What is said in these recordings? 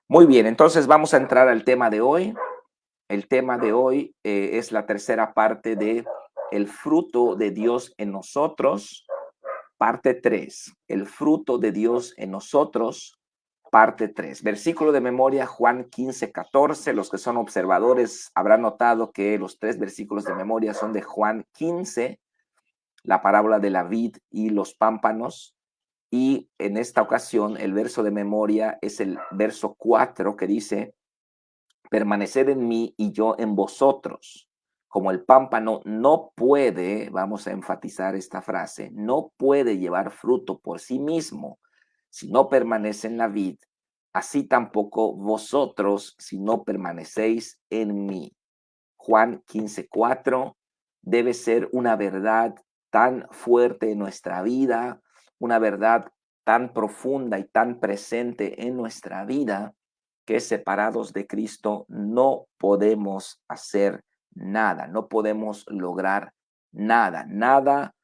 Muy bien, entonces vamos a entrar al tema de hoy. El tema de hoy es la tercera parte de el fruto de Dios en nosotros, parte 3. El fruto de Dios en nosotros, parte 3. Versículo de memoria, Juan 15:14. Los que son observadores habrán notado que los tres versículos de memoria son de Juan 15, la parábola de la vid y los pámpanos. Y en esta ocasión el verso de memoria es el verso 4 que dice: permaneced en mí y yo en vosotros. Como el pámpano no puede, vamos a enfatizar esta frase, no puede llevar fruto por sí mismo si no permanece en la vid, así tampoco vosotros si no permanecéis en mí. Juan 15:4 debe ser una verdad tan fuerte en nuestra vida, una verdad tan profunda y tan presente en nuestra vida, que separados de Cristo no podemos hacer nada, no podemos lograr nada, nada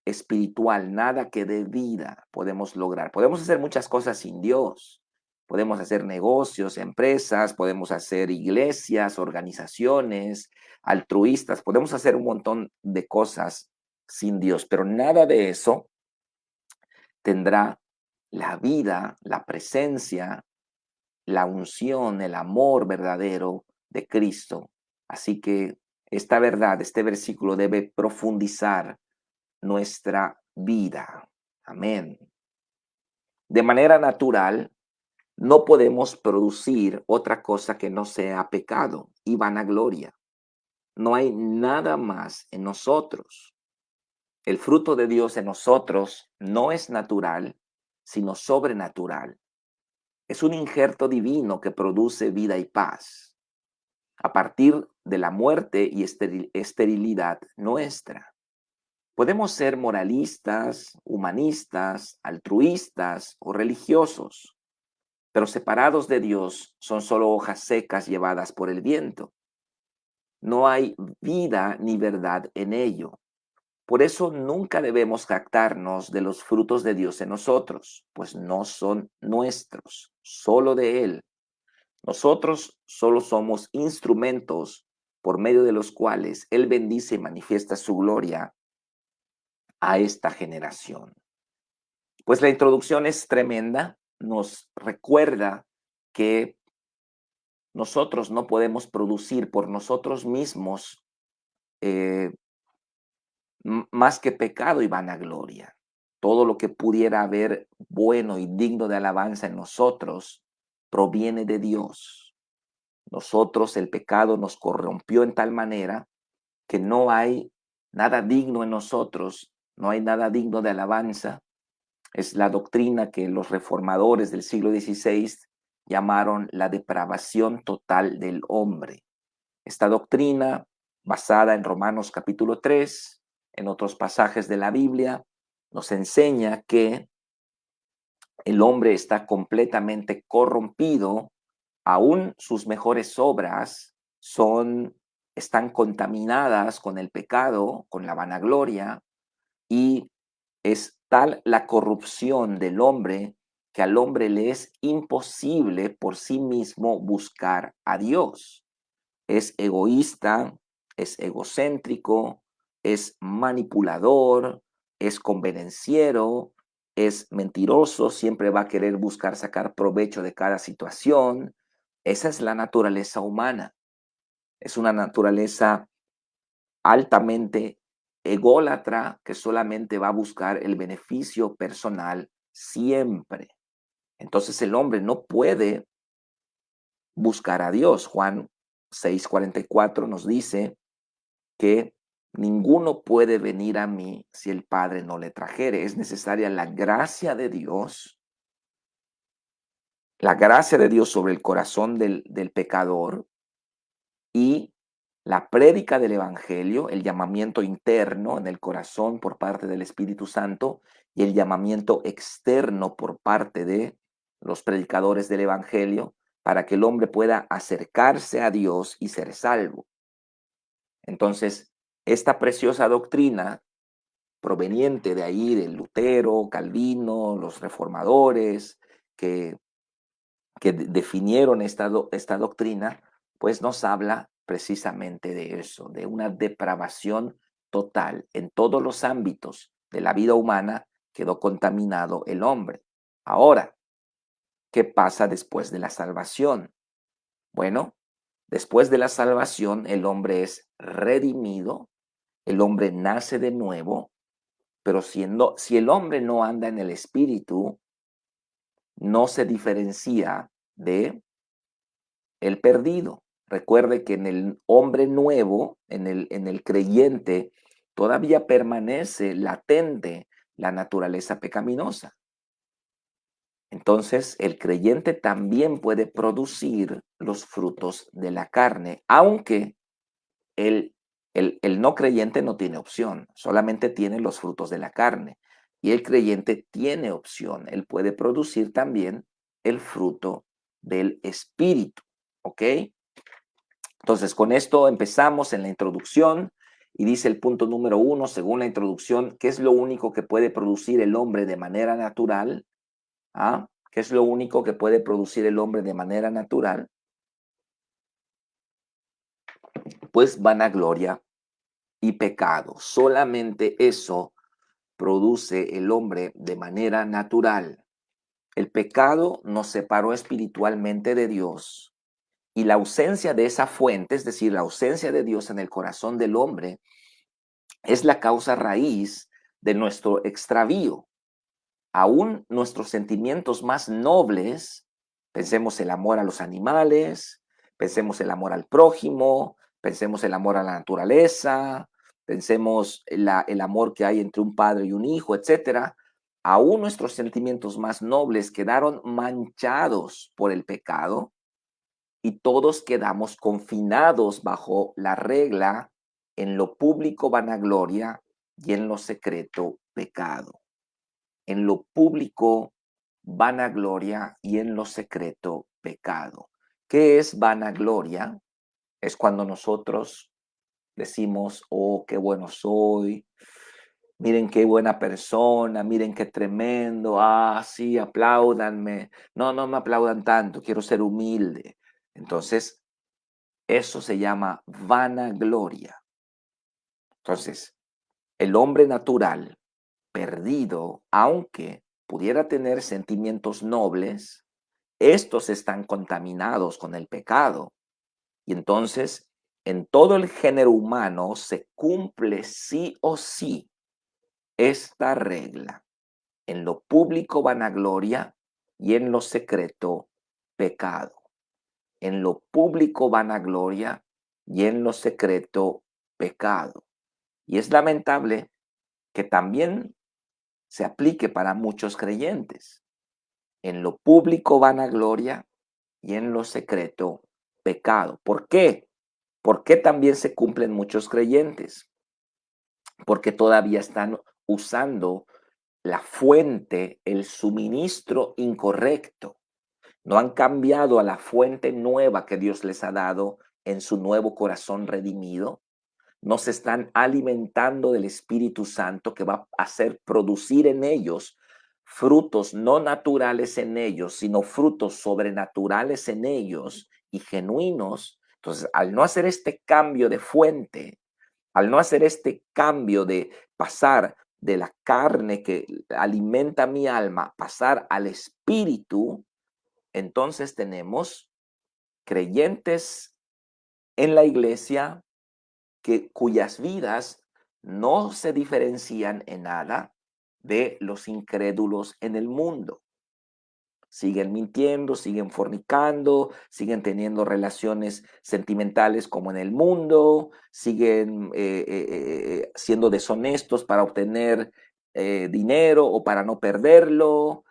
espiritual, nada que dé vida podemos lograr. Podemos hacer muchas cosas sin Dios. Podemos hacer negocios, empresas, podemos hacer iglesias, organizaciones, altruistas, podemos hacer un montón de cosas sin Dios, pero nada de eso tendrá la vida, la presencia, la unción, el amor verdadero de Cristo. Así que esta verdad, este versículo debe profundizar nuestra vida. Amén. De manera natural, no podemos producir otra cosa que no sea pecado y vanagloria. No hay nada más en nosotros. El fruto de Dios en nosotros no es natural, sino sobrenatural. Es un injerto divino que produce vida y paz a partir de la muerte y esterilidad nuestra. Podemos ser moralistas, humanistas, altruistas o religiosos, pero separados de Dios son solo hojas secas llevadas por el viento. No hay vida ni verdad en ello. Por eso nunca debemos jactarnos de los frutos de Dios en nosotros, pues no son nuestros, solo de Él. Nosotros solo somos instrumentos por medio de los cuales Él bendice y manifiesta su gloria a esta generación. Pues la introducción es tremenda, nos recuerda que nosotros no podemos producir por nosotros mismos eh, más que pecado y vanagloria. Todo lo que pudiera haber bueno y digno de alabanza en nosotros proviene de Dios. Nosotros, el pecado nos corrompió en tal manera que no hay nada digno en nosotros, no hay nada digno de alabanza. Es la doctrina que los reformadores del siglo XVI llamaron la depravación total del hombre. Esta doctrina, basada en Romanos capítulo 3, en otros pasajes de la Biblia, nos enseña que el hombre está completamente corrompido, aún sus mejores obras están contaminadas con el pecado, con la vanagloria, y es tal la corrupción del hombre que al hombre le es imposible por sí mismo buscar a Dios. Es egoísta, es egocéntrico, es manipulador, es convenenciero, es mentiroso, siempre va a querer buscar sacar provecho de cada situación. Esa es la naturaleza humana. Es una naturaleza altamente ególatra que solamente va a buscar el beneficio personal siempre. Entonces el hombre no puede buscar a Dios. Juan 6:44 nos dice que ninguno puede venir a mí si el Padre no le trajere. Es necesaria la gracia de Dios sobre el corazón del pecador y la prédica del Evangelio, el llamamiento interno en el corazón por parte del Espíritu Santo y el llamamiento externo por parte de los predicadores del Evangelio para que el hombre pueda acercarse a Dios y ser salvo. Entonces, esta preciosa doctrina proveniente de ahí, de Lutero, Calvino, los reformadores, que que definieron esta doctrina, pues nos habla precisamente de eso, de una depravación total en todos los ámbitos de la vida humana. Quedó contaminado el hombre. Ahora, ¿qué pasa después de la salvación? Bueno, después de la salvación el hombre es redimido, el hombre nace de nuevo, pero si el hombre no anda en el espíritu, no se diferencia de el perdido. Recuerde que en el hombre nuevo, en el creyente, todavía permanece latente la naturaleza pecaminosa. Entonces, el creyente también puede producir los frutos de la carne, aunque el, el no creyente no tiene opción, solamente tiene los frutos de la carne. Y el creyente tiene opción, él puede producir también el fruto del espíritu, ¿ok? Entonces, con esto empezamos en la introducción y dice el punto número 1, según la introducción, ¿qué es lo único que puede producir el hombre de manera natural? ¿Ah? ¿Qué es lo único que puede producir el hombre de manera natural? Pues vanagloria y pecado. Solamente eso produce el hombre de manera natural. El pecado nos separó espiritualmente de Dios y la ausencia de esa fuente, es decir, la ausencia de Dios en el corazón del hombre, es la causa raíz de nuestro extravío. Aún nuestros sentimientos más nobles, pensemos el amor a los animales, pensemos el amor al prójimo, pensemos el amor a la naturaleza, pensemos el amor que hay entre un padre y un hijo, etcétera. Aún nuestros sentimientos más nobles quedaron manchados por el pecado y todos quedamos confinados bajo la regla: en lo público vanagloria y en lo secreto pecado. En lo público vanagloria y en lo secreto pecado. ¿Qué es vanagloria? Es cuando nosotros decimos: oh, qué bueno soy, miren qué buena persona, miren qué tremendo, ah, sí, apláudanme. No, no me aplaudan tanto, quiero ser humilde. Entonces, eso se llama vanagloria. Entonces, el hombre natural, perdido, aunque pudiera tener sentimientos nobles, estos están contaminados con el pecado. Y entonces, en todo el género humano se cumple sí o sí esta regla: en lo público vanagloria y en lo secreto pecado. En lo público vanagloria y en lo secreto pecado. Y es lamentable que también se aplique para muchos creyentes. En lo público vanagloria y en lo secreto pecado. ¿Por qué? ¿Por qué también se cumplen muchos creyentes? Porque todavía están usando la fuente, el suministro incorrecto. No han cambiado a la fuente nueva que Dios les ha dado en su nuevo corazón redimido. No se están alimentando del Espíritu Santo, que va a hacer producir en ellos frutos no naturales en ellos, sino frutos sobrenaturales en ellos y genuinos. Entonces, al no hacer este cambio de fuente, al no hacer este cambio de pasar de la carne que alimenta mi alma, pasar al espíritu, entonces tenemos creyentes en la iglesia cuyas vidas no se diferencian en nada de los incrédulos en el mundo. Siguen mintiendo, siguen fornicando, siguen teniendo relaciones sentimentales como en el mundo, siguen siendo deshonestos para obtener dinero o para no perderlo,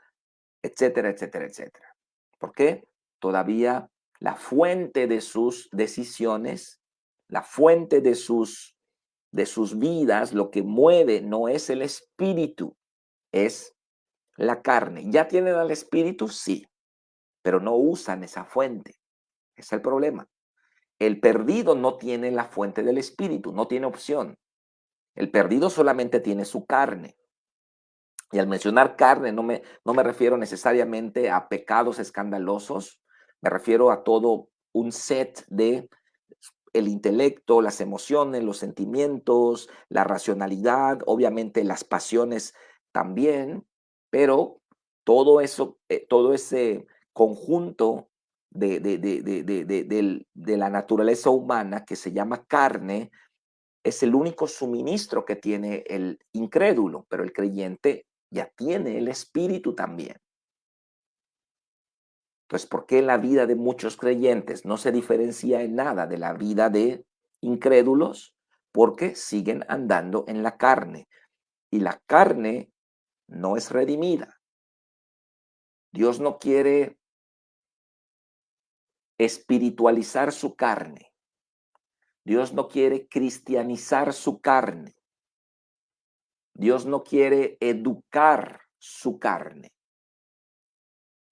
etcétera, etcétera, etcétera. ¿Por qué? Todavía la fuente de sus decisiones, la fuente de sus vidas, lo que mueve no es el espíritu, es la carne. ¿Ya tienen al espíritu? Sí, pero no usan esa fuente. Ese es el problema. El perdido no tiene la fuente del espíritu, no tiene opción. El perdido solamente tiene su carne. Y al mencionar carne no me refiero necesariamente a pecados escandalosos, me refiero a todo un set de el intelecto, las emociones, los sentimientos, la racionalidad, obviamente las pasiones también, pero todo eso, todo ese conjunto de la naturaleza humana que se llama carne es el único suministro que tiene el incrédulo, pero el creyente ya tiene el espíritu también. Entonces, ¿por qué la vida de muchos creyentes no se diferencia en nada de la vida de incrédulos? Porque siguen andando en la carne y la carne no es redimida. Dios no quiere espiritualizar su carne. Dios no quiere cristianizar su carne. Dios no quiere educar su carne.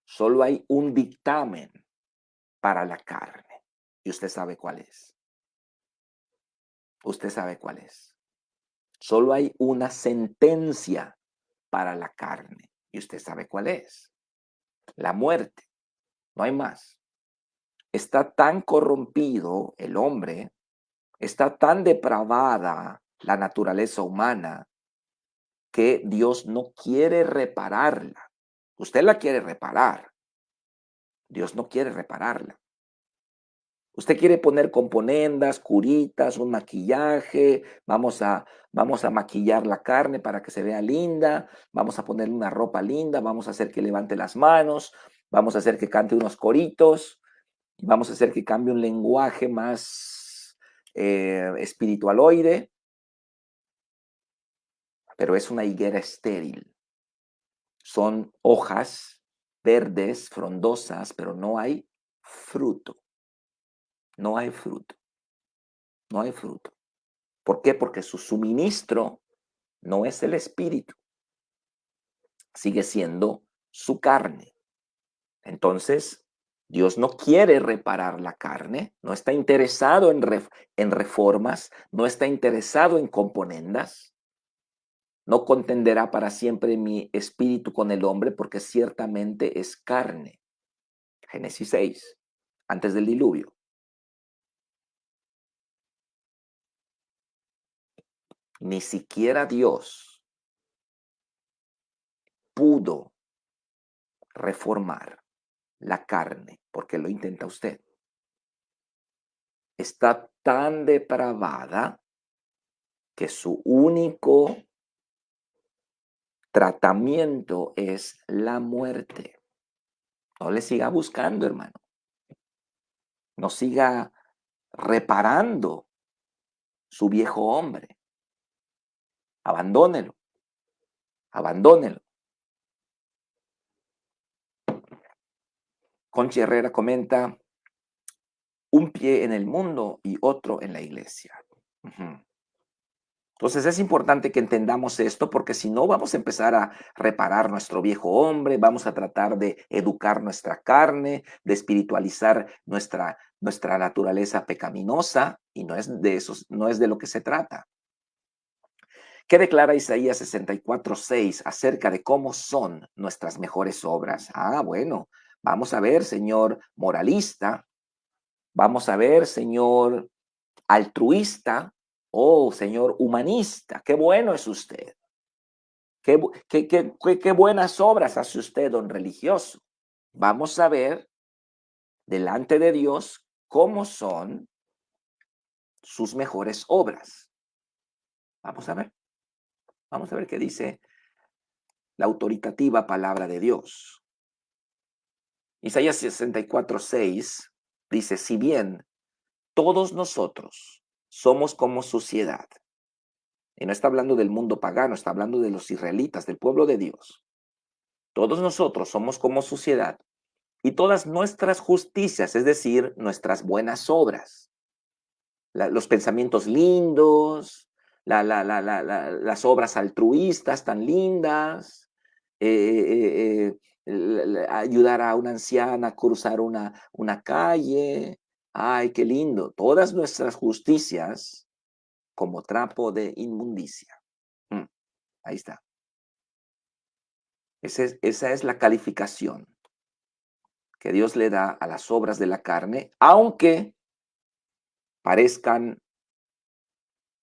Solo hay un dictamen para la carne. Y usted sabe cuál es. Usted sabe cuál es. Solo hay una sentencia para la carne. Y usted sabe cuál es. La muerte. No hay más. Está tan corrompido el hombre, está tan depravada la naturaleza humana que Dios no quiere repararla. Usted la quiere reparar. Dios no quiere repararla. Usted quiere poner componendas, curitas, un maquillaje, vamos a maquillar la carne para que se vea linda, vamos a ponerle una ropa linda, vamos a hacer que levante las manos, vamos a hacer que cante unos coritos, y vamos a hacer que cambie un lenguaje más espiritualoide, pero es una higuera estéril. Son hojas verdes, frondosas, pero no hay fruto. No hay fruto. No hay fruto. ¿Por qué? Porque su suministro no es el espíritu, sigue siendo su carne. Entonces, Dios no quiere reparar la carne, no está interesado en reformas, no está interesado en componendas, no contenderá para siempre mi espíritu con el hombre porque ciertamente es carne. Génesis 6, antes del diluvio. Ni siquiera Dios pudo reformar la carne, porque lo intenta usted. Está tan depravada que su único tratamiento es la muerte. No le siga buscando, hermano. No siga reparando su viejo hombre. Abandónelo. Abandónelo. Conchi Herrera comenta, un pie en el mundo y otro en la iglesia. Entonces es importante que entendamos esto porque si no vamos a empezar a reparar nuestro viejo hombre, vamos a tratar de educar nuestra carne, de espiritualizar nuestra naturaleza pecaminosa y no es de eso, no es de lo que se trata. ¿Qué declara Isaías 64:6 acerca de cómo son nuestras mejores obras? Ah, bueno, vamos a ver, señor moralista, vamos a ver, señor altruista, oh, señor humanista, qué bueno es usted. Qué buenas obras hace usted, don religioso. Vamos a ver delante de Dios cómo son sus mejores obras. Vamos a ver. Vamos a ver qué dice la autoritativa palabra de Dios. Isaías 64:6 dice, si bien todos nosotros somos como suciedad, y no está hablando del mundo pagano, está hablando de los israelitas, del pueblo de Dios. Todos nosotros somos como suciedad y todas nuestras justicias, es decir, nuestras buenas obras, los pensamientos lindos, las obras altruistas tan lindas, ayudar a una anciana a cruzar una calle. Ay, qué lindo. Todas nuestras justicias como trapo de inmundicia. Ahí está. Esa es la calificación que Dios le da a las obras de la carne, aunque parezcan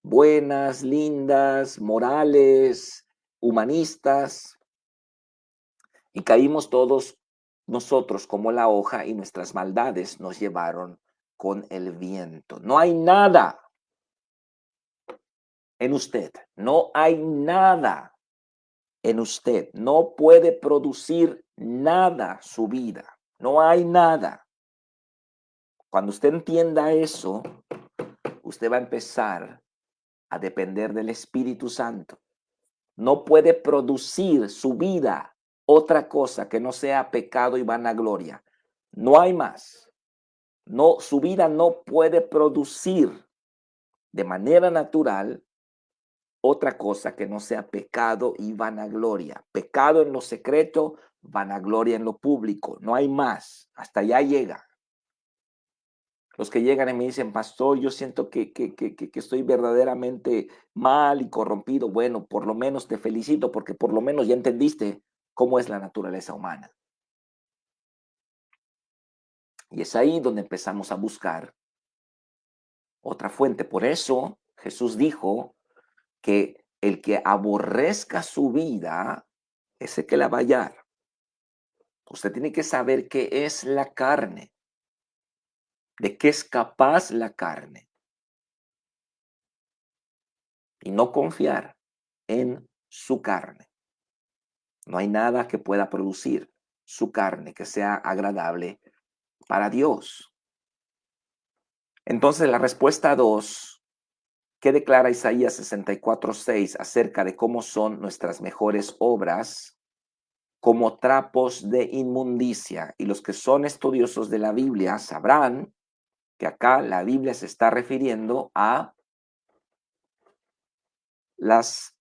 buenas, lindas, morales, humanistas, y caímos todos nosotros como la hoja y nuestras maldades nos llevaron con el viento. No hay nada en usted, no hay nada en usted, no puede producir nada su vida, no hay nada. Cuando usted entienda eso, usted va a empezar a depender del Espíritu Santo. No puede producir su vida otra cosa que no sea pecado y vanagloria. No hay más. No, su vida no puede producir de manera natural otra cosa que no sea pecado y vanagloria. Pecado en lo secreto, vanagloria en lo público. No hay más. Hasta allá llega. Los que llegan y me dicen, pastor, yo siento que estoy verdaderamente mal y corrompido. Bueno, por lo menos te felicito porque por lo menos ya entendiste cómo es la naturaleza humana. Y es ahí donde empezamos a buscar otra fuente. Por eso Jesús dijo que el que aborrezca su vida, ese que la va a hallar. Usted tiene que saber qué es la carne, de qué es capaz la carne. Y no confiar en su carne. No hay nada que pueda producir su carne que sea agradable para Dios. Entonces la respuesta 2, ¿qué declara Isaías 64:6 acerca de cómo son nuestras mejores obras? Como trapos de inmundicia. Y los que son estudiosos de la Biblia sabrán que acá la Biblia se está refiriendo a las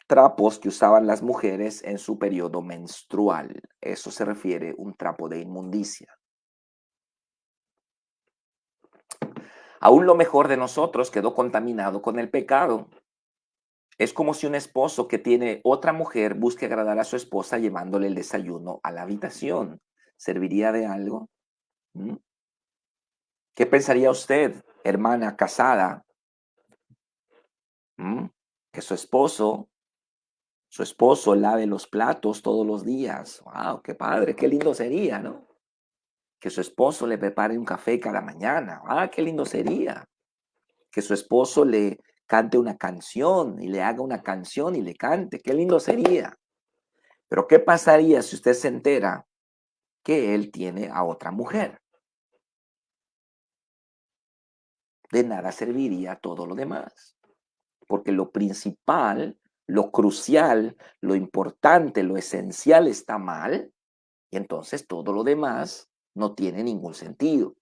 trapos que usaban las mujeres en su periodo menstrual. Eso se refiere un trapo de inmundicia. Aún lo mejor de nosotros quedó contaminado con el pecado. Es como si un esposo que tiene otra mujer busque agradar a su esposa llevándole el desayuno a la habitación. ¿Serviría de algo? ¿Mm? ¿Qué pensaría usted, hermana casada? ¿Mm? Que su esposo lave los platos todos los días. ¡Wow! ¡Qué padre! ¡Qué lindo sería!, ¿no? Que su esposo le prepare un café cada mañana. ¡Ah, qué lindo sería! Que su esposo le cante una canción y le haga una canción y le cante. ¡Qué lindo sería! Pero ¿qué pasaría si usted se entera que él tiene a otra mujer? De nada serviría todo lo demás. Porque lo principal, lo crucial, lo importante, lo esencial está mal, y entonces todo lo demás no tiene ningún sentido.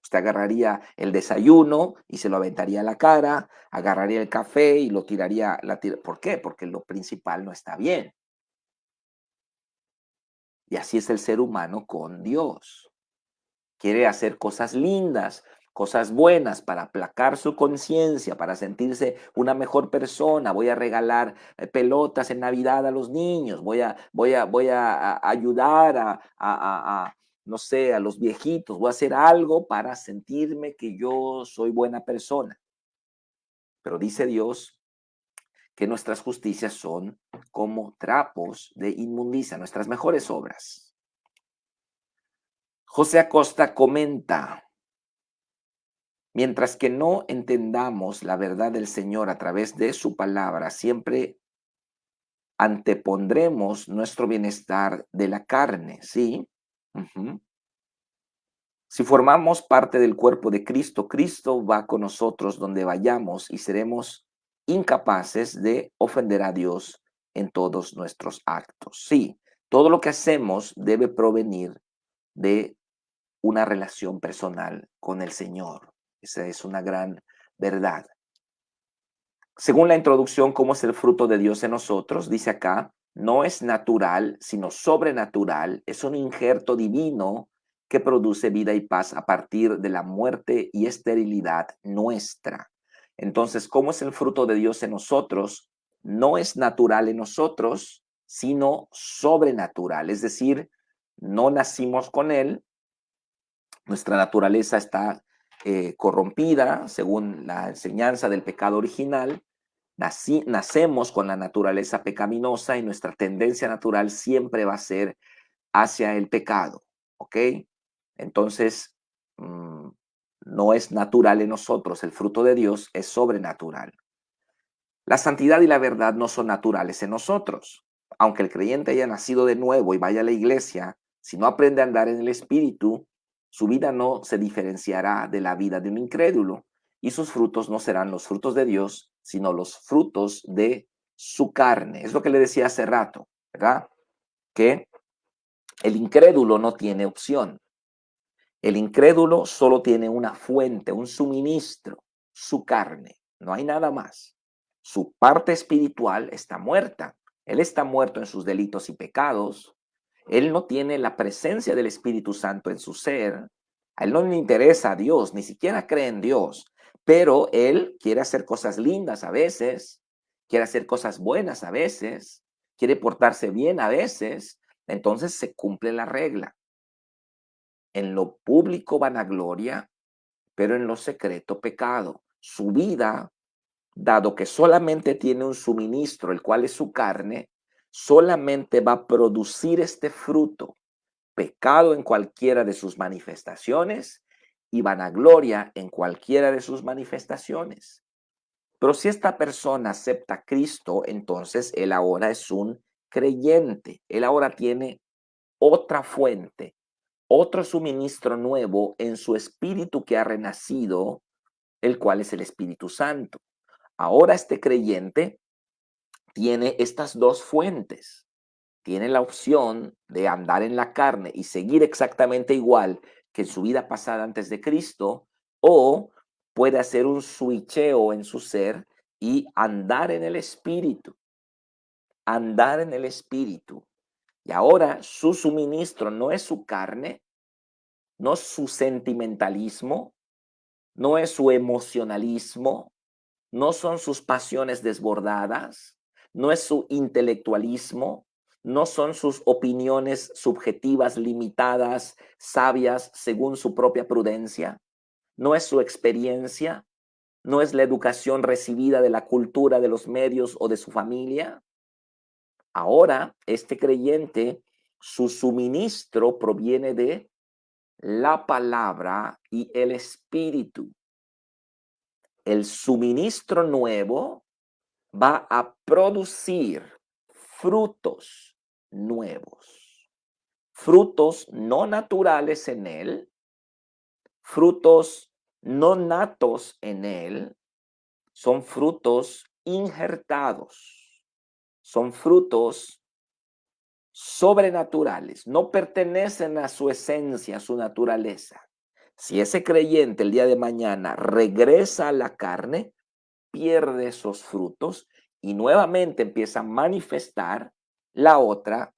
Usted agarraría el desayuno y se lo aventaría a la cara, agarraría el café y lo tiraría. ¿Por qué? Porque lo principal no está bien. Y así es el ser humano con Dios. Quiere hacer cosas lindas, cosas buenas para aplacar su conciencia, para sentirse una mejor persona. Voy a regalar pelotas en Navidad a los niños. Voy a ayudar no sé, a los viejitos. Voy a hacer algo para sentirme que yo soy buena persona. Pero dice Dios que nuestras justicias son como trapos de inmundicia, nuestras mejores obras. José Acosta comenta: mientras que no entendamos la verdad del Señor a través de su palabra, siempre antepondremos nuestro bienestar de la carne, ¿sí? Uh-huh. Si formamos parte del cuerpo de Cristo, Cristo va con nosotros donde vayamos y seremos incapaces de ofender a Dios en todos nuestros actos. Sí, todo lo que hacemos debe provenir de una relación personal con el Señor. Esa es una gran verdad. Según la introducción, ¿cómo es el fruto de Dios en nosotros? Dice acá, no es natural, sino sobrenatural. Es un injerto divino que produce vida y paz a partir de la muerte y esterilidad nuestra. Entonces, ¿cómo es el fruto de Dios en nosotros? No es natural en nosotros, sino sobrenatural. Es decir, no nacimos con él, nuestra naturaleza está corrompida según la enseñanza del pecado original. Nacemos con la naturaleza pecaminosa y nuestra tendencia natural siempre va a ser hacia el pecado, ¿ok? Entonces, no es natural en nosotros, el fruto de Dios es sobrenatural. La santidad y la verdad no son naturales en nosotros. Aunque el creyente haya nacido de nuevo y vaya a la iglesia, si no aprende a andar en el Espíritu, su vida no se diferenciará de la vida de un incrédulo y sus frutos no serán los frutos de Dios, sino los frutos de su carne. Es lo que le decía hace rato, ¿verdad? Que el incrédulo no tiene opción. El incrédulo solo tiene una fuente, un suministro, su carne. No hay nada más. Su parte espiritual está muerta. Él está muerto en sus delitos y pecados. Él no tiene la presencia del Espíritu Santo en su ser. A él no le interesa a Dios, ni siquiera cree en Dios. Pero él quiere hacer cosas lindas a veces, quiere hacer cosas buenas a veces, quiere portarse bien a veces. Entonces se cumple la regla. En lo público vanagloria, pero en lo secreto pecado. Su vida, dado que solamente tiene un suministro, el cual es su carne, solamente va a producir este fruto, pecado en cualquiera de sus manifestaciones y vanagloria en cualquiera de sus manifestaciones. Pero si esta persona acepta a Cristo, entonces él ahora es un creyente, él ahora tiene otra fuente, otro suministro nuevo en su espíritu que ha renacido, el cual es el Espíritu Santo. Ahora este creyente tiene estas dos fuentes. Tiene la opción de andar en la carne y seguir exactamente igual que en su vida pasada antes de Cristo, o puede hacer un switcheo en su ser y andar en el Espíritu. Andar en el Espíritu. Y ahora su suministro no es su carne, no es su sentimentalismo, no es su emocionalismo, no son sus pasiones desbordadas, no es su intelectualismo, no son sus opiniones subjetivas, limitadas, sabias según su propia prudencia, no es su experiencia, no es la educación recibida de la cultura, de los medios o de su familia. Ahora, este creyente, su suministro proviene de la palabra y el espíritu. El suministro nuevo va a producir frutos nuevos, frutos no naturales en él, frutos no natos en él, son frutos injertados, son frutos sobrenaturales, no pertenecen a su esencia, a su naturaleza. Si ese creyente el día de mañana regresa a la carne, pierde esos frutos y nuevamente empieza a manifestar la otra,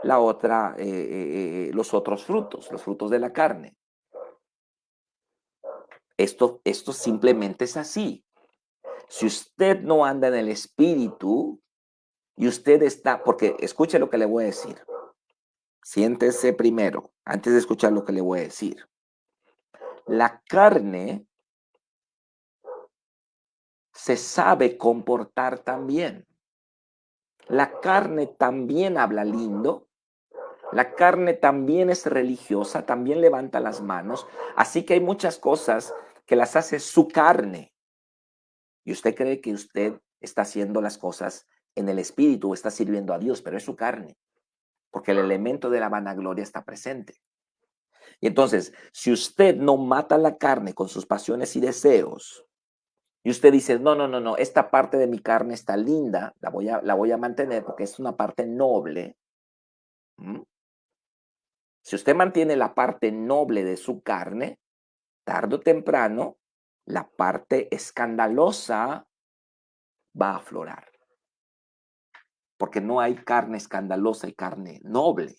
los otros frutos, los frutos de la carne. Esto simplemente es así. Si usted no anda en el espíritu y usted está, porque escuche lo que le voy a decir. Siéntese primero, antes de escuchar lo que le voy a decir. La carne se sabe comportar también. La carne también habla lindo. La carne también es religiosa, también levanta las manos. Así que hay muchas cosas que las hace su carne. Y usted cree que usted está haciendo las cosas en el espíritu o está sirviendo a Dios, pero es su carne, porque el elemento de la vanagloria está presente. Y entonces, si usted no mata la carne con sus pasiones y deseos, y usted dice, no, no, no, no, esta parte de mi carne está linda, la voy a mantener porque es una parte noble. ¿Mm? Si usted mantiene la parte noble de su carne, tarde o temprano, la parte escandalosa va a aflorar. Porque no hay carne escandalosa y carne noble.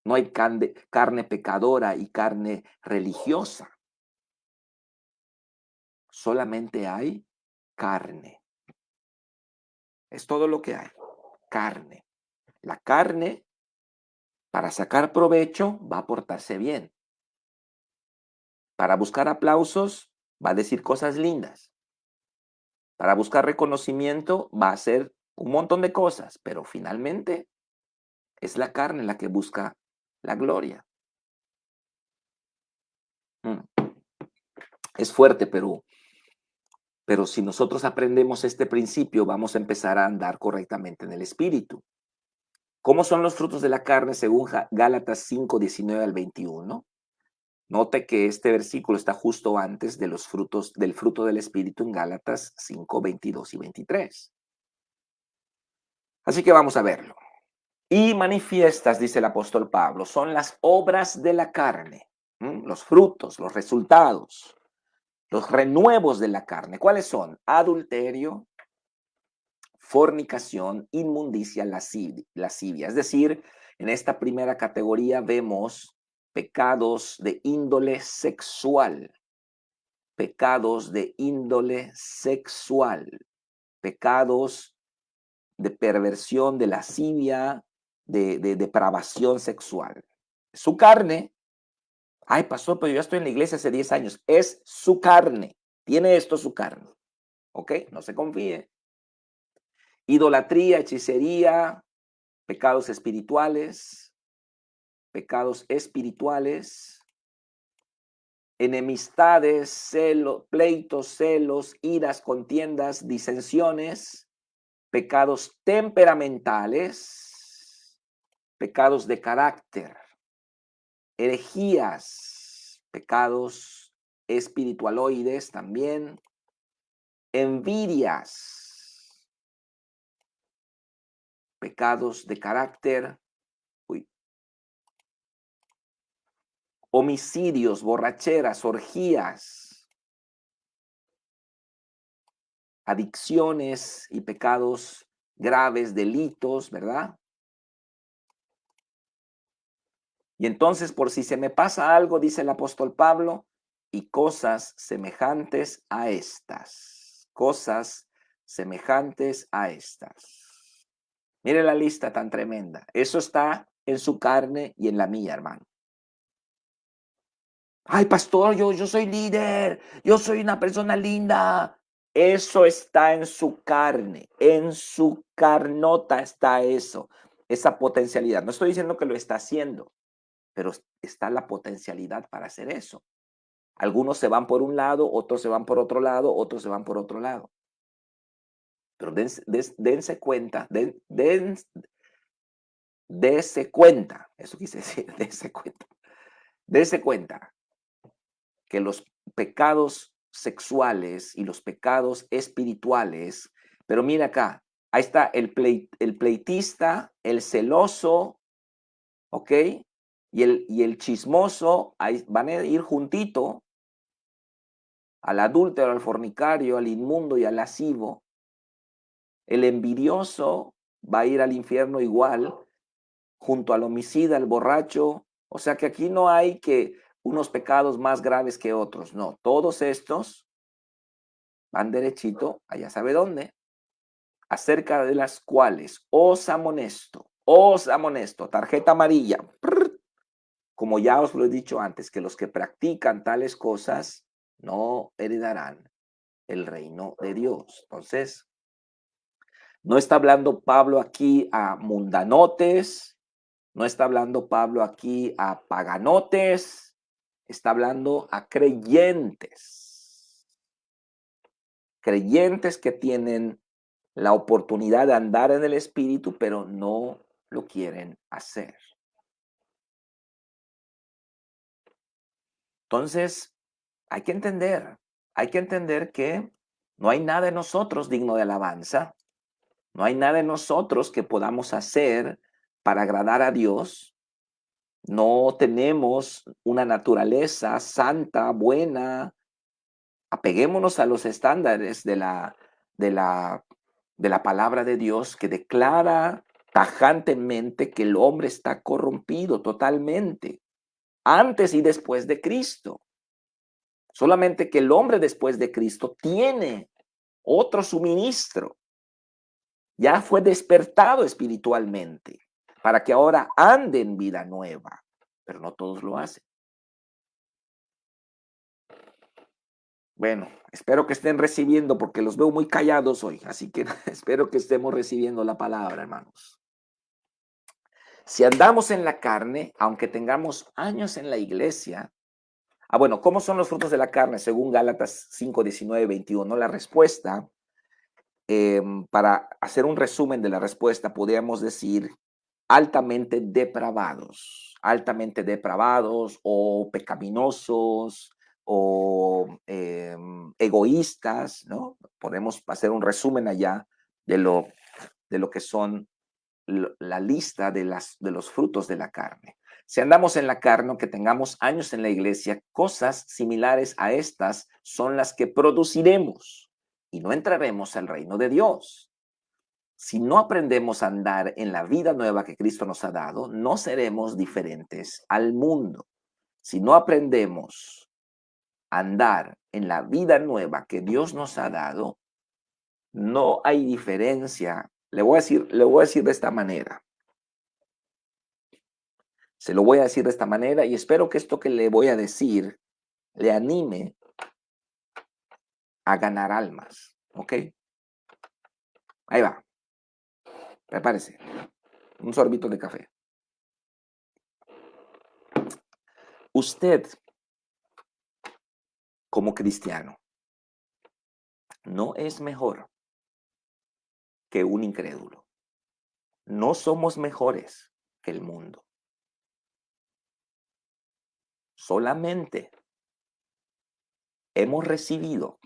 No hay carne pecadora y carne religiosa. Solamente hay carne. Es todo lo que hay. Carne. La carne, para sacar provecho, va a portarse bien. Para buscar aplausos, va a decir cosas lindas. Para buscar reconocimiento, va a hacer un montón de cosas, pero finalmente es la carne la que busca la gloria. Es fuerte, pero si nosotros aprendemos este principio, vamos a empezar a andar correctamente en el espíritu. ¿Cómo son los frutos de la carne según Gálatas 5, 19 al 21? Note que este versículo está justo antes de los frutos del fruto del espíritu en Gálatas 5, 22 y 23. Así que vamos a verlo. Y manifiestas, dice el apóstol Pablo, son las obras de la carne, los frutos, los resultados, los renuevos de la carne. ¿Cuáles son? Adulterio, fornicación, inmundicia, lascivia. Es decir, en esta primera categoría vemos pecados de índole sexual, pecados de índole sexual, pecados de perversión, de lascivia, de depravación sexual. Su carne, ay, pastor, pero yo ya estoy en la iglesia hace 10 años, es su carne, tiene esto su carne, ¿ok? No se confíe. Idolatría, hechicería, pecados espirituales, enemistades, pleitos, celos, iras, contiendas, disensiones, pecados temperamentales, pecados de carácter, herejías, pecados espiritualoides también, envidias, pecados de carácter, homicidios, borracheras, orgías, adicciones y pecados graves, delitos, ¿verdad? Y entonces, por si se me pasa algo, dice el apóstol Pablo, y cosas semejantes a estas. Cosas semejantes a estas. Mire la lista tan tremenda. Eso está en su carne y en la mía, hermano. Ay, pastor, yo soy líder, yo soy una persona linda. Eso está en su carne, en su carnota está eso, esa potencialidad. No estoy diciendo que lo está haciendo, pero está la potencialidad para hacer eso. Algunos se van por un lado, otros se van por otro lado, otros se van por otro lado. Pero dense cuenta, dése cuenta, eso quise decir, dése cuenta que los pecados sexuales y los pecados espirituales, pero mira acá, ahí está el pleitista, el celoso, ¿ok? Y el chismoso, ahí van a ir juntito al adúltero, al fornicario, al inmundo y al lascivo. El envidioso va a ir al infierno igual, junto al homicida, al borracho. O sea que aquí no hay que unos pecados más graves que otros. No, todos estos van derechito, allá sabe dónde, acerca de las cuales os amonesto, tarjeta amarilla. Como ya os lo he dicho antes, que los que practican tales cosas no heredarán el reino de Dios. Entonces, no está hablando Pablo aquí a mundanotes, no está hablando Pablo aquí a paganotes, está hablando a creyentes. Creyentes que tienen la oportunidad de andar en el Espíritu, pero no lo quieren hacer. Entonces, hay que entender que no hay nada en nosotros digno de alabanza, no hay nada en nosotros que podamos hacer para agradar a Dios. No tenemos una naturaleza santa, buena. Apeguémonos a los estándares de la palabra de Dios que declara tajantemente que el hombre está corrompido totalmente, antes y después de Cristo. Solamente que el hombre después de Cristo tiene otro suministro. Ya fue despertado espiritualmente para que ahora ande en vida nueva, pero no todos lo hacen. Bueno, espero que estén recibiendo porque los veo muy callados hoy, así que espero que estemos recibiendo la palabra, hermanos. Si andamos en la carne, aunque tengamos años en la iglesia, bueno, ¿cómo son los frutos de la carne? Según Gálatas 5, 19, 21, la respuesta, para hacer un resumen de la respuesta, podríamos decir altamente depravados o pecaminosos o egoístas, ¿no? Podemos hacer un resumen allá de lo que son la lista de los frutos de la carne. Si andamos en la carne, que tengamos años en la iglesia, cosas similares a estas son las que produciremos y no entraremos al reino de Dios. Si no aprendemos a andar en la vida nueva que Cristo nos ha dado, no seremos diferentes al mundo. Si no aprendemos a andar en la vida nueva que Dios nos ha dado, no hay diferencia. Le voy a decir de esta manera. Se lo voy a decir de esta manera y espero que esto que le voy a decir le anime a ganar almas. ¿Ok? Ahí va. Prepárese. Un sorbito de café. Usted, como cristiano, no es mejor que un incrédulo. No somos mejores que el mundo. Solamente hemos recibido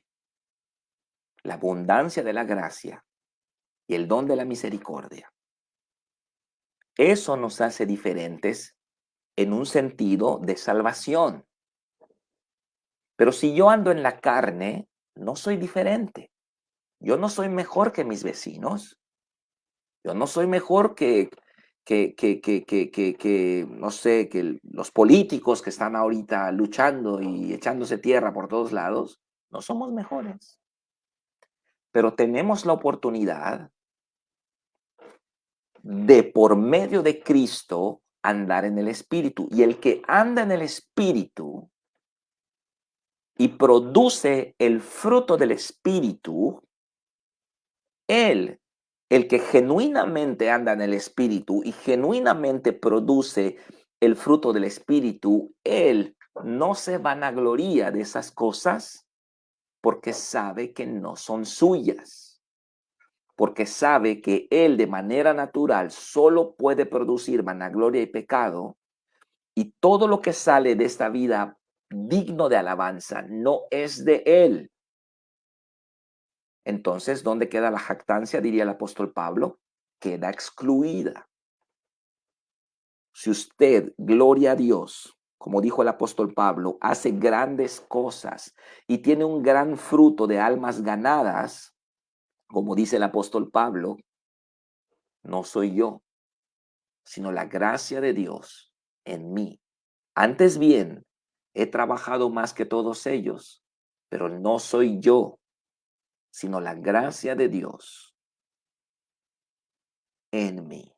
la abundancia de la gracia y el don de la misericordia. Eso nos hace diferentes en un sentido de salvación. Pero si yo ando en la carne, no soy diferente. Yo no soy mejor que mis vecinos. Yo no soy mejor no sé, que los políticos que están ahorita luchando y echándose tierra por todos lados. No somos mejores. Pero tenemos la oportunidad de, por medio de Cristo, andar en el Espíritu. Y el que anda en el Espíritu y produce el fruto del Espíritu, el que genuinamente anda en el Espíritu y genuinamente produce el fruto del Espíritu, él no se vanagloria de esas cosas porque sabe que no son suyas, porque sabe que él de manera natural solo puede producir vanagloria y pecado, y todo lo que sale de esta vida digno de alabanza no es de él. Entonces, ¿dónde queda la jactancia? Diría el apóstol Pablo, queda excluida. Si usted, gloria a Dios, como dijo el apóstol Pablo, hace grandes cosas y tiene un gran fruto de almas ganadas, como dice el apóstol Pablo, no soy yo, sino la gracia de Dios en mí. Antes bien, he trabajado más que todos ellos, pero no soy yo, sino la gracia de Dios en mí.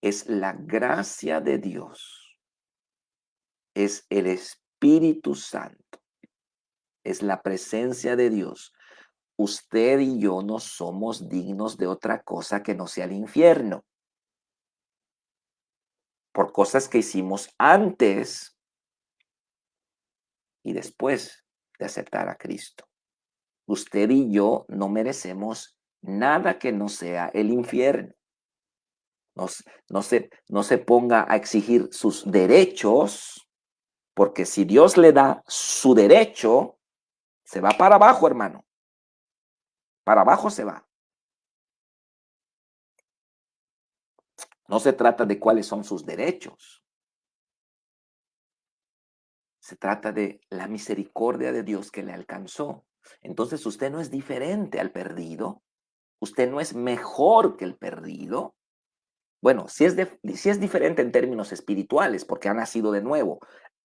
Es la gracia de Dios, es el Espíritu Santo, es la presencia de Dios. Usted y yo no somos dignos de otra cosa que no sea el infierno, por cosas que hicimos antes y después de aceptar a Cristo. Usted y yo no merecemos nada que no sea el infierno. No se ponga a exigir sus derechos, porque si Dios le da su derecho, se va para abajo, hermano. Para abajo se va. No se trata de cuáles son sus derechos. Se trata de la misericordia de Dios que le alcanzó. Entonces usted no es diferente al perdido. Usted no es mejor que el perdido. Bueno, sí es diferente en términos espirituales porque ha nacido de nuevo.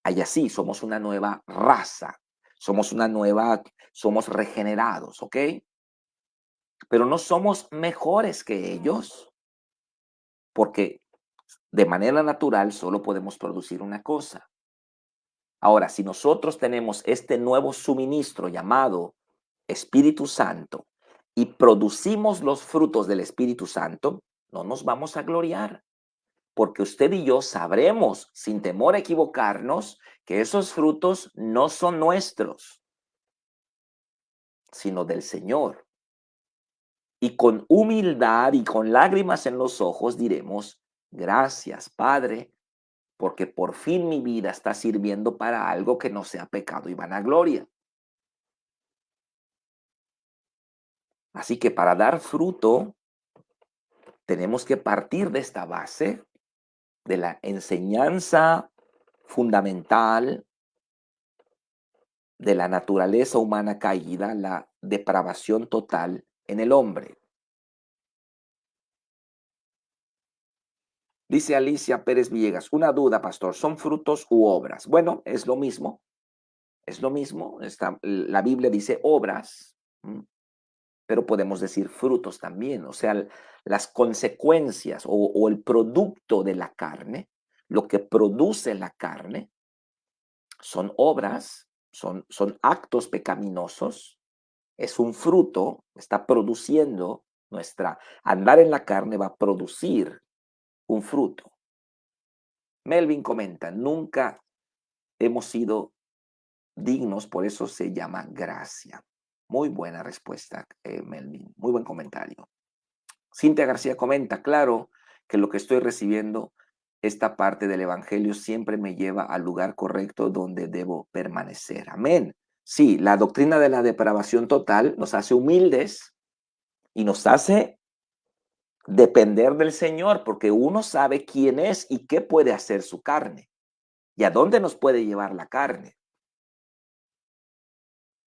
Allá sí, somos una nueva raza. Somos regenerados, ¿ok? pero no somos mejores que ellos, porque de manera natural solo podemos producir una cosa. Ahora, si nosotros tenemos este nuevo suministro llamado Espíritu Santo y producimos los frutos del Espíritu Santo, no nos vamos a gloriar, porque usted y yo sabremos, sin temor a equivocarnos, que esos frutos no son nuestros, sino del Señor. Y con humildad y con lágrimas en los ojos diremos, gracias, Padre, porque por fin mi vida está sirviendo para algo que no sea pecado y vanagloria. Así que para dar fruto, tenemos que partir de esta base, de la enseñanza fundamental de la naturaleza humana caída, la depravación total en el hombre. Dice Alicia Pérez Villegas, una duda, pastor, ¿son frutos u obras? Bueno, es lo mismo, es lo mismo. La Biblia dice obras, pero podemos decir frutos también. O sea, las consecuencias o el producto de la carne, lo que produce la carne, son obras, son actos pecaminosos, es un fruto, está produciendo andar en la carne va a producir un fruto. Melvin comenta, nunca hemos sido dignos, por eso se llama gracia. Muy buena respuesta, Melvin, muy buen comentario. Cintia García comenta, claro que lo que estoy recibiendo, esta parte del Evangelio siempre me lleva al lugar correcto donde debo permanecer. Amén. Sí, la doctrina de la depravación total nos hace humildes y nos hace depender del Señor, porque uno sabe quién es y qué puede hacer su carne y a dónde nos puede llevar la carne.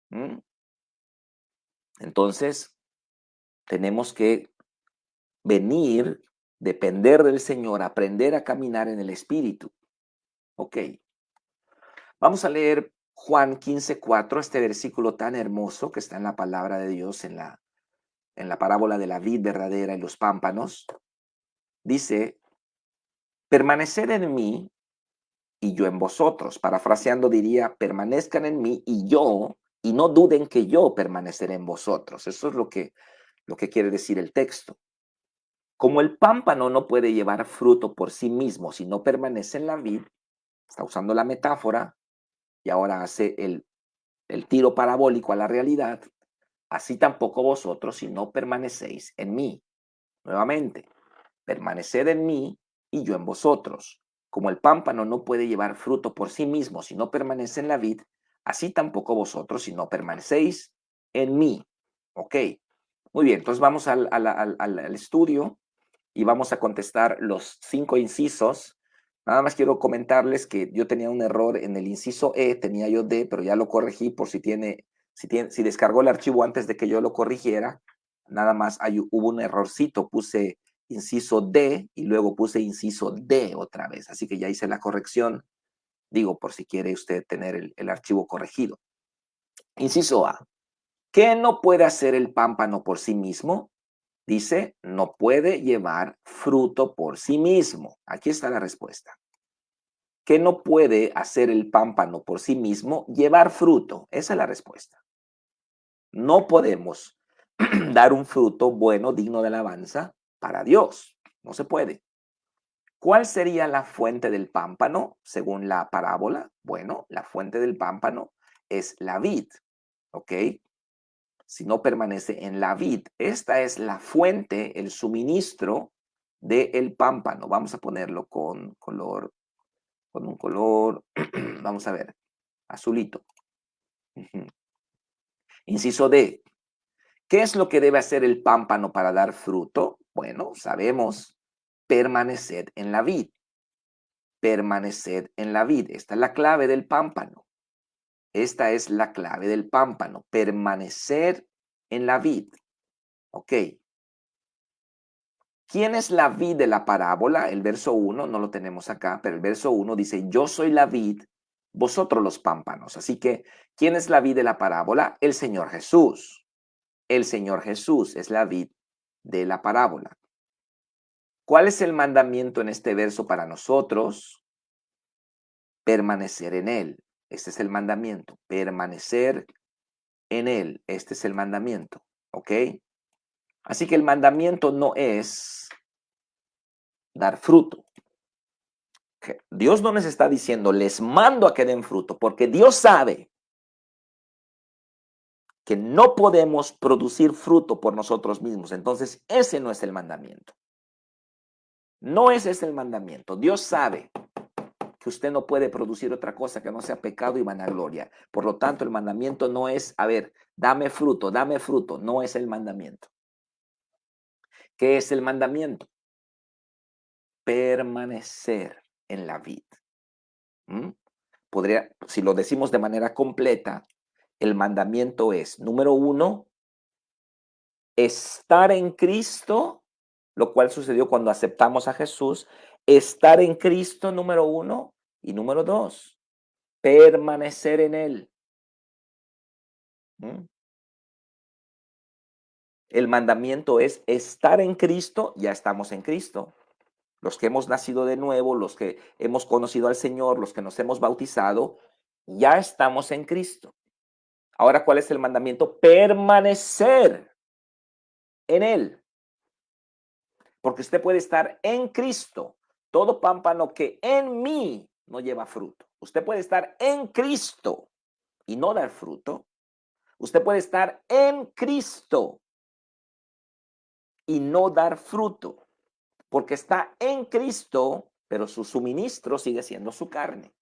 ¿Mm? Entonces, tenemos que venir, depender del Señor, aprender a caminar en el Espíritu. Ok. Vamos a leer Juan 15:4, este versículo tan hermoso que está en la palabra de Dios, en la parábola de la vid verdadera y los pámpanos. Dice, permaneced en mí y yo en vosotros. Parafraseando diría, permanezcan en mí y no duden que yo permaneceré en vosotros. Eso es lo que quiere decir el texto. Como el pámpano no puede llevar fruto por sí mismo si no permanece en la vid, está usando la metáfora y ahora hace el tiro parabólico a la realidad, así tampoco vosotros si no permanecéis en mí. Nuevamente, permaneced en mí y yo en vosotros. Como el pámpano no puede llevar fruto por sí mismo si no permanece en la vid, así tampoco vosotros si no permanecéis en mí. Ok, muy bien, entonces vamos al estudio y vamos a contestar los 5 incisos. Nada más quiero comentarles que yo tenía un error en el inciso E, tenía yo D, pero ya lo corregí por si descargó el archivo antes de que yo lo corrigiera. Nada más hubo un errorcito, puse inciso D y luego puse inciso D otra vez. Así que ya hice la corrección, digo, por si quiere usted tener el archivo corregido. Inciso A. ¿Qué no puede hacer el pámpano por sí mismo? Dice, no puede llevar fruto por sí mismo. Aquí está la respuesta. ¿Qué no puede hacer el pámpano por sí mismo? Llevar fruto. Esa es la respuesta. No podemos dar un fruto bueno, digno de alabanza para Dios. No se puede. ¿Cuál sería la fuente del pámpano según la parábola? Bueno, la fuente del pámpano es la vid. ¿Ok? Si no permanece en la vid. Esta es la fuente, el suministro del pámpano. Vamos a ponerlo con un color, vamos a ver, azulito. Inciso D. ¿Qué es lo que debe hacer el pámpano para dar fruto? Bueno, sabemos, permaneced en la vid. Permaneced en la vid. Esta es la clave del pámpano. Esta es la clave del pámpano. Permanecer en la vid. Ok. ¿Quién es la vid de la parábola? El verso 1, no lo tenemos acá, pero el verso 1 dice, yo soy la vid, vosotros los pámpanos. Así que, ¿quién es la vid de la parábola? El Señor Jesús. el Señor Jesús, es la vid de la parábola. ¿Cuál es el mandamiento en este verso para nosotros? Permanecer en Él. Este es el mandamiento. Permanecer en Él. Este es el mandamiento. ¿Ok? Así que el mandamiento no es dar fruto. Dios no les está diciendo, les mando a que den fruto, porque Dios sabe que no podemos producir fruto por nosotros mismos. Entonces, ese no es el mandamiento. No ese es el mandamiento. Dios sabe que usted no puede producir otra cosa que no sea pecado y vanagloria. Por lo tanto, el mandamiento no es, a ver, dame fruto, dame fruto. No es el mandamiento. ¿Qué es el mandamiento? Permanecer en la vid. Si lo decimos de manera completa, el mandamiento es, número 1, estar en Cristo, lo cual sucedió cuando aceptamos a Jesús. Estar en Cristo, número 1, y número 2, permanecer en Él. El mandamiento es estar en Cristo, ya estamos en Cristo. Los que hemos nacido de nuevo, los que hemos conocido al Señor, los que nos hemos bautizado, ya estamos en Cristo. Ahora, ¿cuál es el mandamiento? Permanecer en Él. Porque usted puede estar en Cristo. Todo pámpano que en mí no lleva fruto. Usted puede estar en Cristo y no dar fruto. Usted puede estar en Cristo y no dar fruto. Porque está en Cristo, pero su suministro sigue siendo su carne.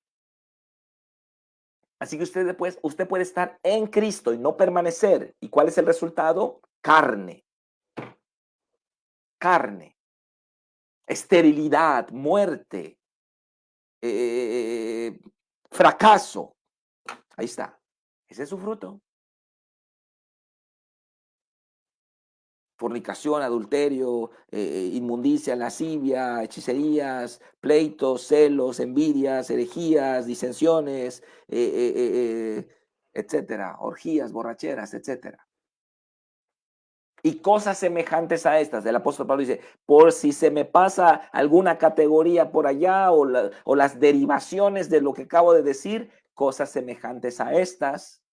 Así que usted puede estar en Cristo y no permanecer. ¿Y cuál es el resultado? Carne. Carne. Esterilidad, muerte, fracaso. Ahí está. Ese es su fruto. Fornicación, adulterio, inmundicia, lascivia, hechicerías, pleitos, celos, envidias, herejías, disensiones, etcétera, orgías, borracheras, etcétera. Y cosas semejantes a estas. El apóstol Pablo dice, por si se me pasa alguna categoría por allá o las derivaciones de lo que acabo de decir, cosas semejantes a estas,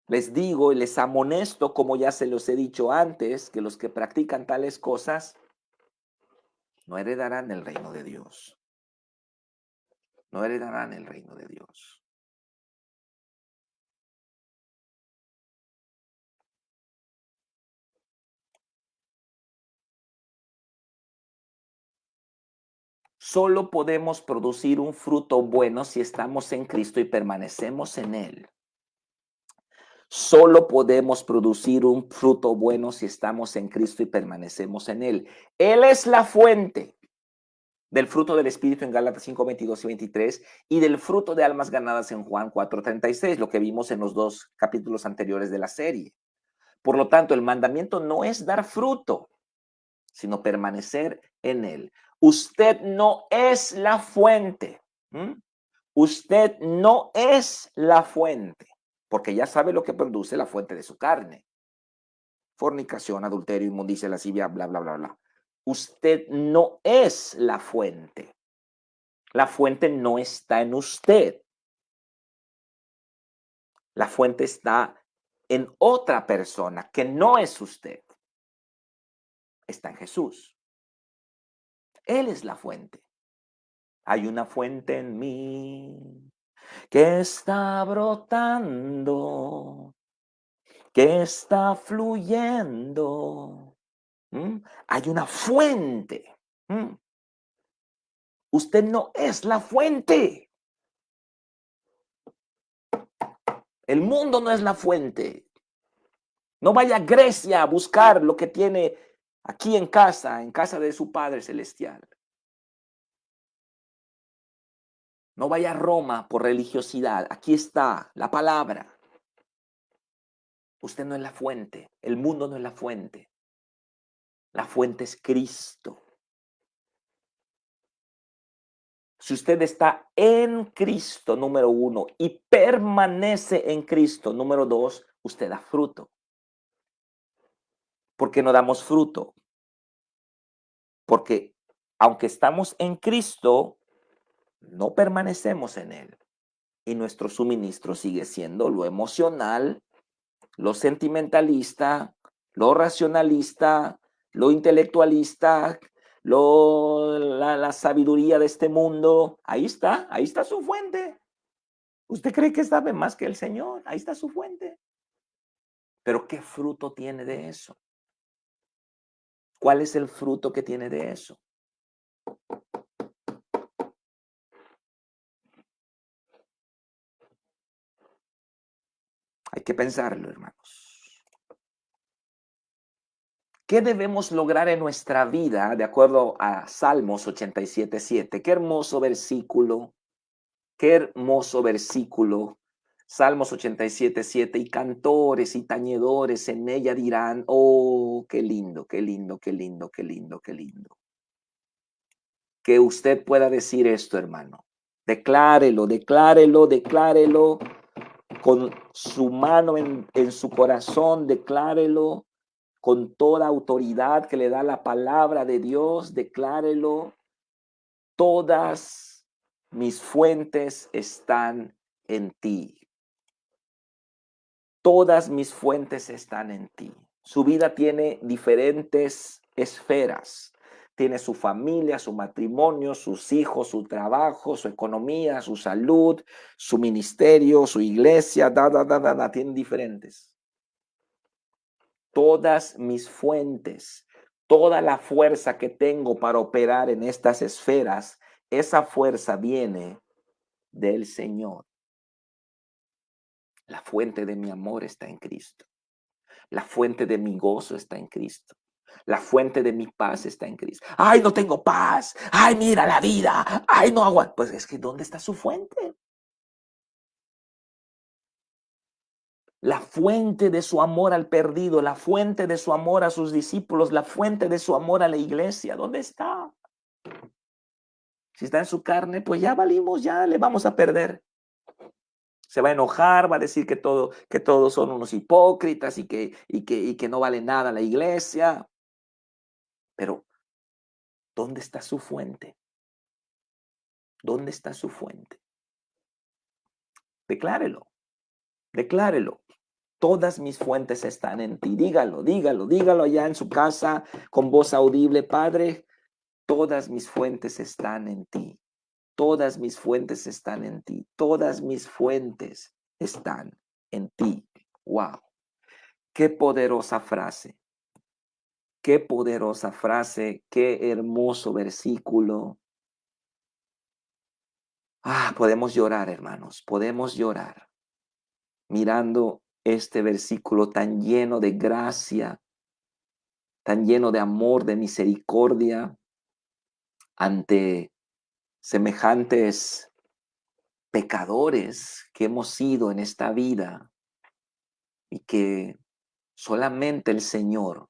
les digo y les amonesto, como ya se los he dicho antes, que los que practican tales cosas no heredarán el reino de Dios. No heredarán el reino de Dios. Solo podemos producir un fruto bueno si estamos en Cristo y permanecemos en Él. Solo podemos producir un fruto bueno si estamos en Cristo y permanecemos en Él. Él es la fuente del fruto del Espíritu en Gálatas 5, 22 y 23 y del fruto de almas ganadas en Juan 4, 36, lo que vimos en los 2 capítulos anteriores de la serie. Por lo tanto, el mandamiento no es dar fruto, sino permanecer en Él. Usted no es la fuente. Usted no es la fuente, porque ya sabe lo que produce la fuente de su carne. Fornicación, adulterio, inmundicia, lascivia, bla, bla, bla, bla. Usted no es la fuente. La fuente no está en usted. La fuente está en otra persona que no es usted. Está en Jesús. Él es la fuente. Hay una fuente en mí que está brotando, que está fluyendo. Hay una fuente. Usted no es la fuente. El mundo no es la fuente. No vaya a Grecia a buscar lo que tiene aquí en casa de su Padre Celestial. No vaya a Roma por religiosidad. Aquí está la palabra. Usted no es la fuente. El mundo no es la fuente. La fuente es Cristo. Si usted está en Cristo, número 1, y permanece en Cristo, número 2, usted da fruto. ¿Por qué no damos fruto? Porque aunque estamos en Cristo, no permanecemos en Él. Y nuestro suministro sigue siendo lo emocional, lo sentimentalista, lo racionalista, lo intelectualista, la sabiduría de este mundo. Ahí está su fuente. ¿Usted cree que sabe más que el Señor? Ahí está su fuente. Pero ¿qué fruto tiene de eso? ¿Cuál es el fruto que tiene de eso? Hay que pensarlo, hermanos. ¿Qué debemos lograr en nuestra vida de acuerdo a Salmos 87:7? Qué hermoso versículo. Qué hermoso versículo. Salmos 87:7. Y cantores y tañedores en ella dirán, oh, qué lindo, qué lindo, qué lindo, qué lindo, qué lindo. Que usted pueda decir esto, hermano. Declárelo, declárelo, declárelo con su mano en su corazón, declárelo con toda autoridad que le da la palabra de Dios, declárelo. Todas mis fuentes están en ti. Todas mis fuentes están en ti. Su vida tiene diferentes esferas. Tiene su familia, su matrimonio, sus hijos, su trabajo, su economía, su salud, su ministerio, su iglesia, tienen diferentes. Todas mis fuentes, toda la fuerza que tengo para operar en estas esferas, esa fuerza viene del Señor. La fuente de mi amor está en Cristo. La fuente de mi gozo está en Cristo. La fuente de mi paz está en Cristo. Ay, no tengo paz. Ay, mira la vida. Ay, no aguanto. Pues es que ¿dónde está su fuente? La fuente de su amor al perdido, la fuente de su amor a sus discípulos, la fuente de su amor a la iglesia. ¿Dónde está? Si está en su carne, pues ya valimos, ya le vamos a perder. Se va a enojar, va a decir que todos son unos hipócritas y que no vale nada la iglesia. Pero, ¿dónde está su fuente? ¿Dónde está su fuente? Declárelo, declárelo. Todas mis fuentes están en ti. Dígalo, dígalo, dígalo allá en su casa con voz audible. Padre, todas mis fuentes están en ti. Todas mis fuentes están en ti. Todas mis fuentes están en ti. Wow. Qué poderosa frase. Qué poderosa frase. Qué hermoso versículo. Podemos llorar, hermanos. Podemos llorar mirando este versículo tan lleno de gracia, tan lleno de amor, de misericordia ante semejantes pecadores que hemos sido en esta vida y que solamente el Señor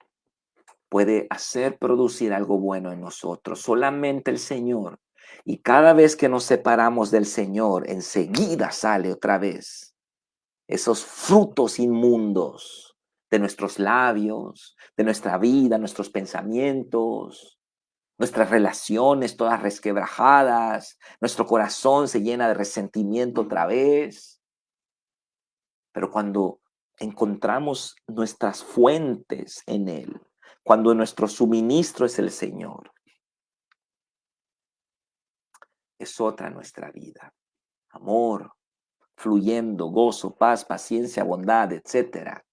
puede hacer producir algo bueno en nosotros, solamente el Señor. Y cada vez que nos separamos del Señor, enseguida sale otra vez esos frutos inmundos de nuestros labios, de nuestra vida, nuestros pensamientos, nuestras relaciones todas resquebrajadas, nuestro corazón se llena de resentimiento otra vez. Pero cuando encontramos nuestras fuentes en Él, cuando nuestro suministro es el Señor, es otra nuestra vida. Amor, fluyendo, gozo, paz, paciencia, bondad, etcétera.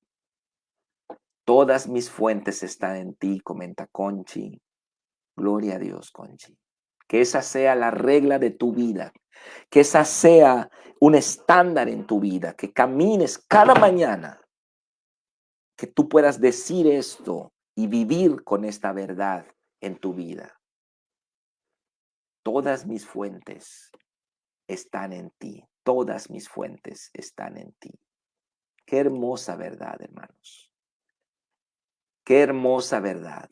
Todas mis fuentes están en ti, comenta Conchi. Gloria a Dios, Conchi. Que esa sea la regla de tu vida. Que esa sea un estándar en tu vida. Que camines cada mañana. Que tú puedas decir esto y vivir con esta verdad en tu vida. Todas mis fuentes están en ti. Todas mis fuentes están en ti. Qué hermosa verdad, hermanos. Qué hermosa verdad.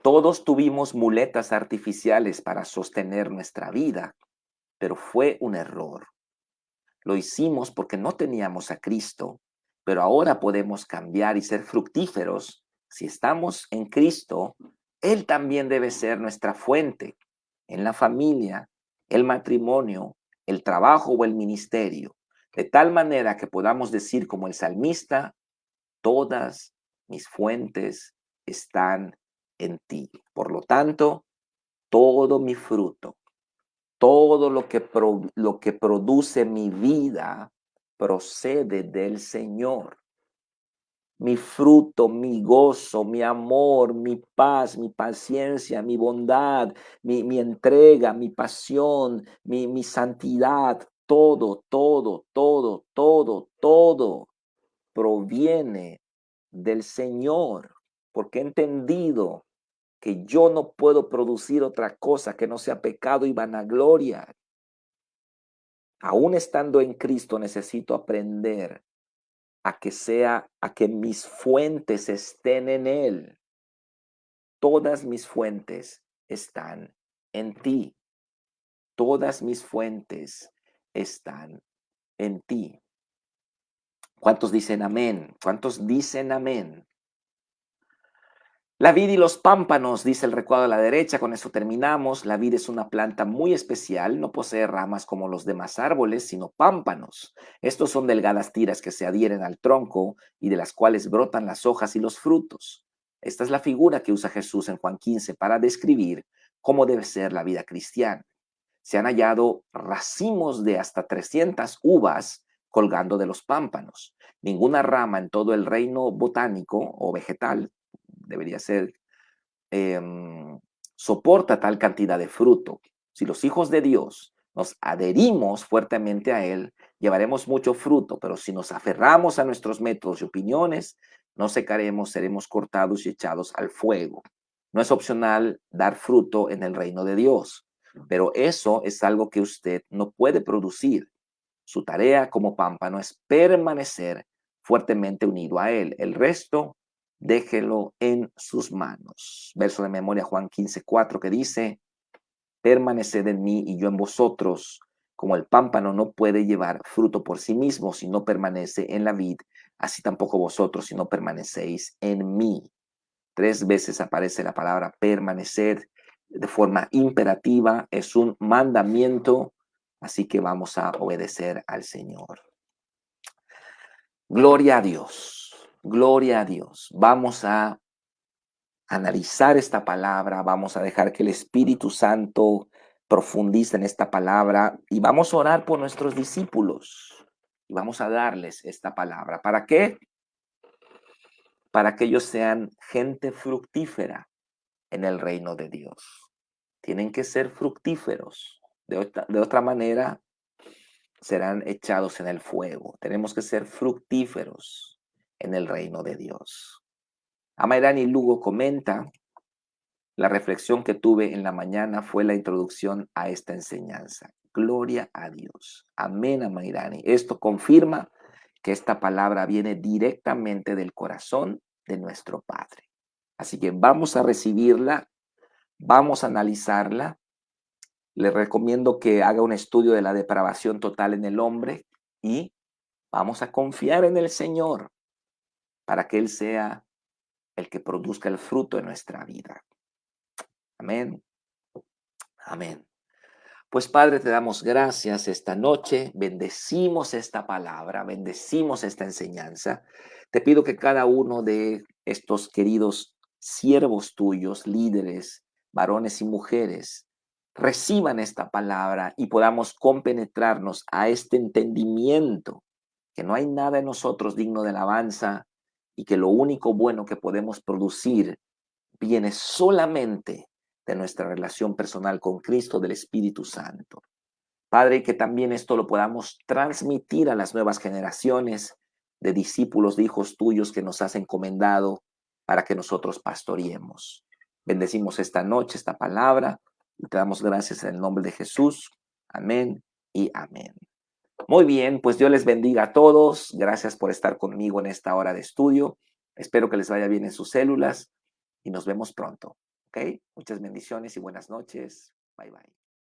Todos tuvimos muletas artificiales para sostener nuestra vida, pero fue un error. Lo hicimos porque no teníamos a Cristo, pero ahora podemos cambiar y ser fructíferos. Si estamos en Cristo, Él también debe ser nuestra fuente en la familia, el matrimonio, el trabajo o el ministerio, de tal manera que podamos decir como el salmista, todas mis fuentes están en ti. Por lo tanto, todo mi fruto, todo lo que produce mi vida procede del Señor. Mi fruto, mi gozo, mi amor, mi paz, mi paciencia, mi bondad, mi entrega, mi pasión, mi santidad, todo proviene del Señor, porque he entendido que yo no puedo producir otra cosa que no sea pecado y vanagloria. Aún estando en Cristo, necesito aprender a que mis fuentes estén en Él. Todas mis fuentes están en ti. Todas mis fuentes están en ti. ¿Cuántos dicen amén? ¿Cuántos dicen amén? La vid y los pámpanos, dice el recuadro a la derecha, con eso terminamos. La vid es una planta muy especial, no posee ramas como los demás árboles, sino pámpanos. Estos son delgadas tiras que se adhieren al tronco y de las cuales brotan las hojas y los frutos. Esta es la figura que usa Jesús en Juan 15 para describir cómo debe ser la vida cristiana. Se han hallado racimos de hasta 300 uvas colgando de los pámpanos. Ninguna rama en todo el reino botánico o vegetal debería ser, soporta tal cantidad de fruto. Si los hijos de Dios nos adherimos fuertemente a Él, llevaremos mucho fruto, pero si nos aferramos a nuestros métodos y opiniones, no secaremos, seremos cortados y echados al fuego. No es opcional dar fruto en el reino de Dios, pero eso es algo que usted no puede producir. Su tarea como pámpano es permanecer fuertemente unido a Él. El resto déjelo en sus manos. Verso de memoria Juan 15:4 que dice, permaneced en mí y yo en vosotros, como el pámpano no puede llevar fruto por sí mismo si no permanece en la vid, así tampoco vosotros si no permanecéis en mí. 3 veces aparece la palabra permanecer de forma imperativa, es un mandamiento, así que vamos a obedecer al Señor. Gloria a Dios, gloria a Dios. Vamos a analizar esta palabra, vamos a dejar que el Espíritu Santo profundice en esta palabra y vamos a orar por nuestros discípulos y vamos a darles esta palabra. ¿Para qué? Para que ellos sean gente fructífera en el reino de Dios. Tienen que ser fructíferos. De otra manera, serán echados en el fuego. Tenemos que ser fructíferos en el reino de Dios. Amairani Lugo comenta, la reflexión que tuve en la mañana fue la introducción a esta enseñanza. Gloria a Dios. Amén, Amairani. Esto confirma que esta palabra viene directamente del corazón de nuestro Padre. Así que vamos a recibirla, vamos a analizarla. Le recomiendo que haga un estudio de la depravación total en el hombre y vamos a confiar en el Señor para que Él sea el que produzca el fruto en nuestra vida. Amén. Amén. Pues Padre, te damos gracias esta noche, bendecimos esta palabra, bendecimos esta enseñanza. Te pido que cada uno de estos queridos siervos tuyos, líderes, varones y mujeres, reciban esta palabra y podamos compenetrarnos a este entendimiento, que no hay nada en nosotros digno de alabanza y que lo único bueno que podemos producir viene solamente de nuestra relación personal con Cristo, del Espíritu Santo. Padre, que también esto lo podamos transmitir a las nuevas generaciones de discípulos, de hijos tuyos que nos has encomendado para que nosotros pastoreemos. Bendecimos esta noche, esta palabra, y te damos gracias en el nombre de Jesús. Amén y amén. Muy bien, pues Dios les bendiga a todos. Gracias por estar conmigo en esta hora de estudio. Espero que les vaya bien en sus células y nos vemos pronto. ¿Ok? Muchas bendiciones y buenas noches. Bye bye.